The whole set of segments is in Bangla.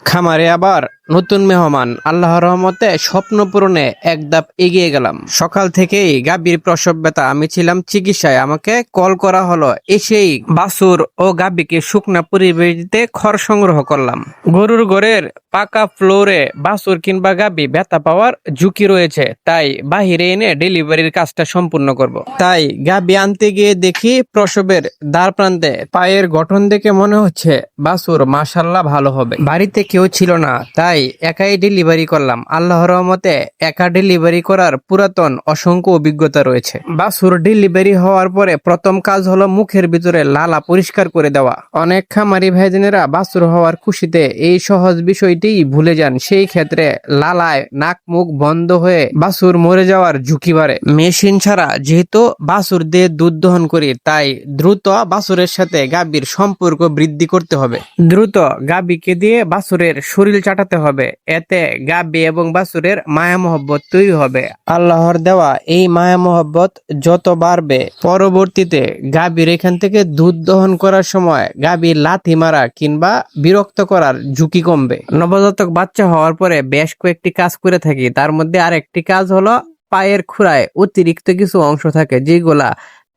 খামারে আবার নতুন মেহমান। আল্লাহর রহমতে স্বপ্ন পূরণে এক ধাপ এগিয়ে গেলাম। সকাল থেকেই গাভীর প্রসব ব্যথা, আমি ছিলাম চিকিৎসায়। আমাকে কল করা হলো, এসেই বাছুর ও গাভীকে শুকনা পরিবেশ দিতে খড় সংগ্রহ করলাম। গরুর ঘরের পাকা ফ্লোরে বাছুর কিংবা গাভী ব্যথা পাওয়ার ঝুঁকি রয়েছে, তাই বাহিরে এনে ডেলিভারির কাজটা সম্পূর্ণ করব। তাই গাভী আনতে গিয়ে দেখি প্রসবের দ্বার প্রান্তে পায়ের গঠন দেখে মনে হচ্ছে বাছুর মাশাল্লাহ ভালো হবে। বাড়িতে কেউ ছিল না, তাই একাই ডেলিভারি করলাম। আল্লাহর রহমতে একা ডেলিভারি করার পুরাতন অসংখ্য অভিজ্ঞতা রয়েছে। বাছুর ডেলিভারি হওয়ার পরে প্রথম কাজ হলো মুখের ভিতরে লালা পরিষ্কার করে দেওয়া। অনেক খামারি ভাইজানেরা বাছুর হওয়ার খুশিতে এই সহজ বিষয়টি ভুলে যান। সেই ক্ষেত্রে লালায় নাক মুখ বন্ধ হয়ে বাছুর মরে যাওয়ার ঝুঁকি বাড়ে। মেশিন ছাড়া যেহেতু বাছুর দিয়ে দুধ দহন করি, তাই দ্রুত বাছুরের সাথে গাভীর সম্পর্ক বৃদ্ধি করতে হবে। দ্রুত গাভীকে দিয়ে বাছুরের শরীর চাটাতে হবে, এতে গাভী এবং বাছুরের মায়া মহব্বত তৈরি হবে। আল্লাহর দেওয়া এই মায়া মহব্বত যত বাড়বে, পরবর্তীতে গাভীর এখান থেকে দুধ দহন করার সময় গাভীর লাথি মারা কিংবা বিরক্ত করার ঝুঁকি কমবে। নবজাতক বাচ্চা হওয়ার পরে বেশ কয়েকটি কাজ করে থাকি, তার মধ্যে আরেকটি কাজ হলো পায়ের খুরায় অতিরিক্ত কিছু অংশ থাকে, যেগুলা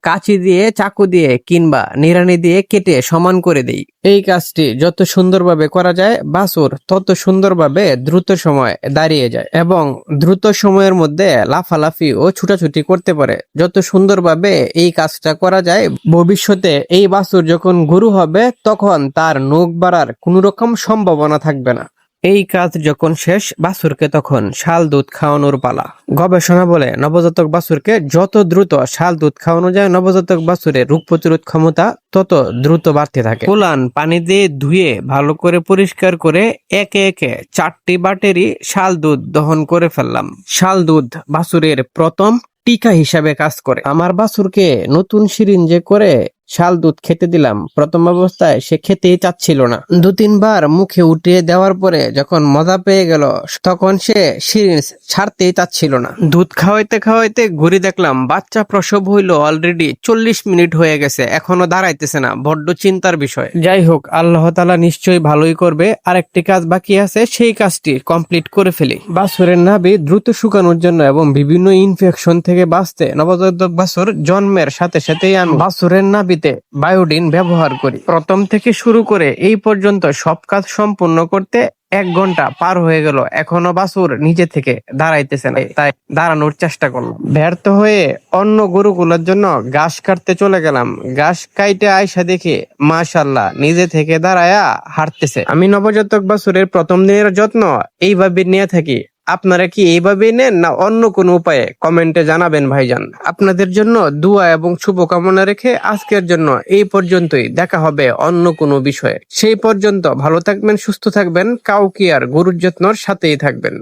কাঁচি দিয়ে, চাকু দিয়ে কিংবা নিড়ানি দিয়ে কেটে সমান করে দেই। এই কাজটি যত সুন্দরভাবে করা যায়, বাছুর তত সুন্দরভাবে দ্রুত সময় দাঁড়িয়ে যায় এবং দ্রুত সময়ের মধ্যে লাফালাফি ও ছুটাছুটি করতে পারে। যত সুন্দরভাবে এই কাজটা করা যায়, ভবিষ্যতে এই বাছুর যখন গরু হবে তখন তার নখ বাড়ার কোনো রকম সম্ভাবনা থাকবে না। এই কাজ যখন শেষ, বাছুরকে তখন শাল দুধ খাওয়ানোর পালা। গবেষণা বলে নবজাতক বাছুরকে যত দ্রুত শাল দুধ খাওয়ানো যায়, নবজাতক বাছুরের রোগ প্রতিরোধ ক্ষমতা তত দ্রুত বাড়তে থাকে। কুলান পানি দিয়ে ধুয়ে ভালো করে পরিষ্কার করে একে একে 4টি বাটেরই শাল দুধ দহন করে ফেললাম। শাল দুধ বাছুরের প্রথম টিকা হিসাবে কাজ করে। আমার বাছুরকে নতুন সিরিঞ্জে করে শাল দুধ খেতে দিলাম। প্রথম অবস্থায় সে খেতেই চাচ্ছিল না। 2-3 বার মুখে উঠিয়ে দেওয়ার পরে যখন মজা পেয়ে গেল, তখন সে সিরিঞ্জ ছাড়তেই চাচ্ছিল না। দুধ খাওয়াইতে খাওয়াইতে ঘুরে দেখলাম বাচ্চা প্রসব হইল অলরেডি 40 মিনিট হয়ে গেছে, এখনো দাঁড়াইতেছে না। বড্ড চিন্তার বিষয়। যাই হোক, আল্লাহ তাআলা নিশ্চয়ই ভালোই করবে। আরেকটি কাজ বাকি আছে, সেই কাজটি কমপ্লিট করে ফেলি। বাছুরের নাভি দ্রুত শুকানোর জন্য এবং বিভিন্ন ইনফেকশন থেকে বাঁচতে নবজাতক বাছুর জন্মের সাথে সাথেই আমি বাছুরের নাভি বায়োডিন ব্যবহার করি। প্রথম থেকে শুরু করে এই পর্যন্ত সব কাজ সম্পূর্ণ করতে 1 ঘন্টা পার হয়ে গেল, এখনো বাছুর নিজে থেকে দাঁড়াইতেছে না। তাই দাঁড়ানোর চেষ্টা করলাম। ব্যর্থ হয়ে অন্য গরুগুলোর জন্য ঘাস কাটতে চলে গেলাম। ঘাস কাইটে আয়সা দেখে মাশাআল্লাহ নিজে থেকে দাঁড়ায়া হাঁটতেছে। আমি নবজাতক বাছুরের প্রথম দিনের যত্ন এইভাবে নিয়ে থাকি। আপনারা কি এইভাবেই নেন না অন্য কোনো উপায়ে? কমেন্টে জানাবেন ভাইজান। আপনাদের জন্য দোয়া এবং শুভকামনা রেখে আজকের জন্য এই পর্যন্তই। দেখা হবে অন্য কোনো বিষয়ে। সেই পর্যন্ত ভালো থাকবেন, সুস্থ থাকবেন, কাউকে আর গরুর যত্নর সাথেই থাকবেন।